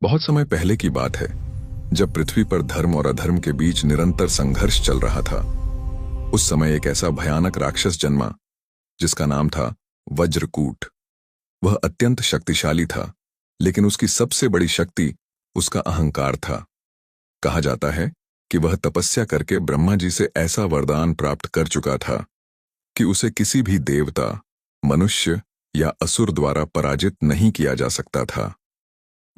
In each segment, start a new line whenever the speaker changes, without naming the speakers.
बहुत समय पहले की बात है, जब पृथ्वी पर धर्म और अधर्म के बीच निरंतर संघर्ष चल रहा था। उस समय एक ऐसा भयानक राक्षस जन्मा जिसका नाम था वज्रकूट। वह अत्यंत शक्तिशाली था, लेकिन उसकी सबसे बड़ी शक्ति उसका अहंकार था। कहा जाता है कि वह तपस्या करके ब्रह्मा जी से ऐसा वरदान प्राप्त कर चुका था कि उसे किसी भी देवता, मनुष्य या असुर द्वारा पराजित नहीं किया जा सकता था,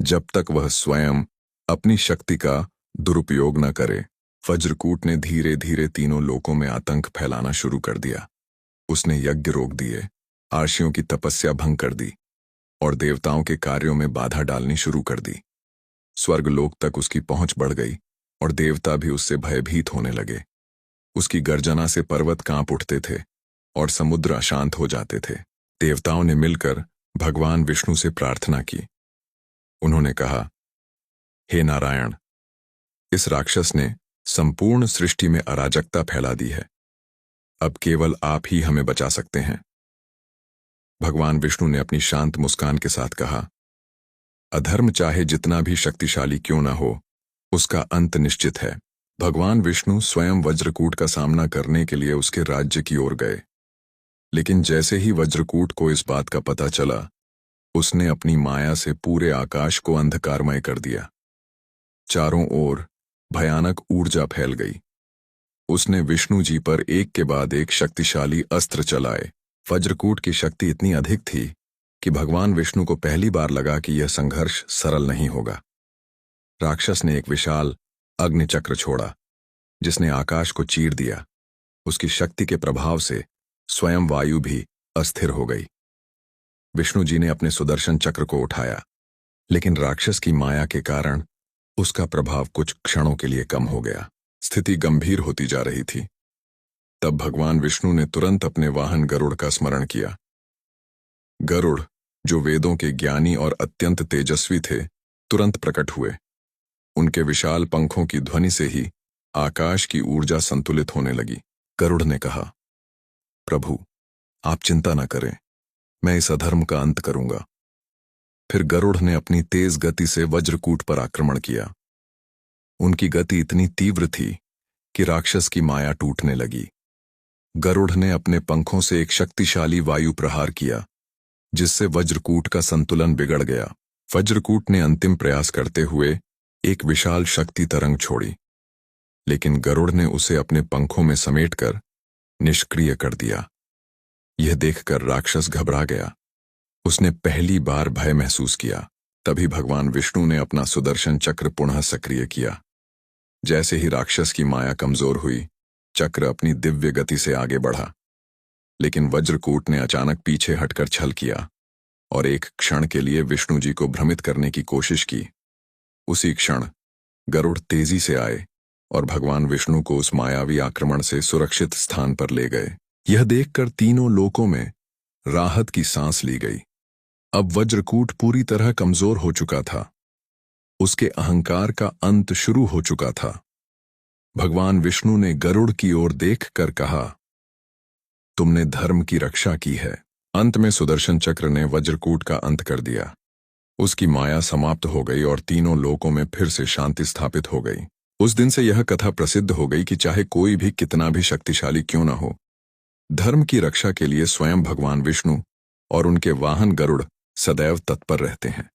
जब तक वह स्वयं अपनी शक्ति का दुरुपयोग न करे। वज्रकूट ने धीरे धीरे तीनों लोकों में आतंक फैलाना शुरू कर दिया। उसने यज्ञ रोक दिए, आर्षियों की तपस्या भंग कर दी और देवताओं के कार्यों में बाधा डालनी शुरू कर दी। स्वर्गलोक तक उसकी पहुंच बढ़ गई और देवता भी उससे भयभीत होने लगे। उसकी गर्जना से पर्वत कांप उठते थे और समुद्र अशांत हो जाते थे। देवताओं ने मिलकर भगवान विष्णु से प्रार्थना की। उन्होंने कहा, हे नारायण, इस राक्षस ने संपूर्ण सृष्टि में अराजकता फैला दी है। अब केवल आप ही हमें बचा सकते हैं। भगवान विष्णु ने अपनी शांत मुस्कान के साथ कहा, अधर्म चाहे जितना भी शक्तिशाली क्यों न हो, उसका अंत निश्चित है। भगवान विष्णु स्वयं वज्रकूट का सामना करने के लिए उसके राज्य की ओर गए। लेकिन जैसे ही वज्रकूट को इस बात का पता चला, उसने अपनी माया से पूरे आकाश को अंधकारमय कर दिया। चारों ओर भयानक ऊर्जा फैल गई। उसने विष्णु जी पर एक के बाद एक शक्तिशाली अस्त्र चलाए। वज्रकूट की शक्ति इतनी अधिक थी कि भगवान विष्णु को पहली बार लगा कि यह संघर्ष सरल नहीं होगा। राक्षस ने एक विशाल अग्निचक्र छोड़ा, जिसने आकाश को चीर दिया। उसकी शक्ति के प्रभाव से स्वयं वायु भी अस्थिर हो गई। विष्णु जी ने अपने सुदर्शन चक्र को उठाया, लेकिन राक्षस की माया के कारण उसका प्रभाव कुछ क्षणों के लिए कम हो गया। स्थिति गंभीर होती जा रही थी। तब भगवान विष्णु ने तुरंत अपने वाहन गरुड़ का स्मरण किया। गरुड़, जो वेदों के ज्ञानी और अत्यंत तेजस्वी थे, तुरंत प्रकट हुए। उनके विशाल पंखों की ध्वनि से ही आकाश की ऊर्जा संतुलित होने लगी। गरुड़ ने कहा, प्रभु, आप चिंता न करें, मैं इस अधर्म का अंत करूंगा। फिर गरुड़ ने अपनी तेज गति से वज्रकूट पर आक्रमण किया। उनकी गति इतनी तीव्र थी कि राक्षस की माया टूटने लगी। गरुड़ ने अपने पंखों से एक शक्तिशाली वायु प्रहार किया, जिससे वज्रकूट का संतुलन बिगड़ गया। वज्रकूट ने अंतिम प्रयास करते हुए एक विशाल शक्ति तरंग छोड़ी, लेकिन गरुड़ ने उसे अपने पंखों में समेटकर निष्क्रिय कर दिया। यह देखकर राक्षस घबरा गया। उसने पहली बार भय महसूस किया। तभी भगवान विष्णु ने अपना सुदर्शन चक्र पुनः सक्रिय किया। जैसे ही राक्षस की माया कमजोर हुई, चक्र अपनी दिव्य गति से आगे बढ़ा। लेकिन वज्रकूट ने अचानक पीछे हटकर छल किया और एक क्षण के लिए विष्णु जी को भ्रमित करने की कोशिश की। उसी क्षण गरुड़ तेजी से आए और भगवान विष्णु को उस मायावी आक्रमण से सुरक्षित स्थान पर ले गए। यह देखकर तीनों लोकों में राहत की सांस ली गई। अब वज्रकूट पूरी तरह कमजोर हो चुका था। उसके अहंकार का अंत शुरू हो चुका था। भगवान विष्णु ने गरुड़ की ओर देखकर कहा, तुमने धर्म की रक्षा की है। अंत में सुदर्शन चक्र ने वज्रकूट का अंत कर दिया। उसकी माया समाप्त हो गई और तीनों लोकों में फिर से शांति स्थापित हो गई। उस दिन से यह कथा प्रसिद्ध हो गई कि चाहे कोई भी कितना भी शक्तिशाली क्यों न हो, धर्म की रक्षा के लिए स्वयं भगवान विष्णु और उनके वाहन गरुड़ सदैव तत्पर रहते हैं।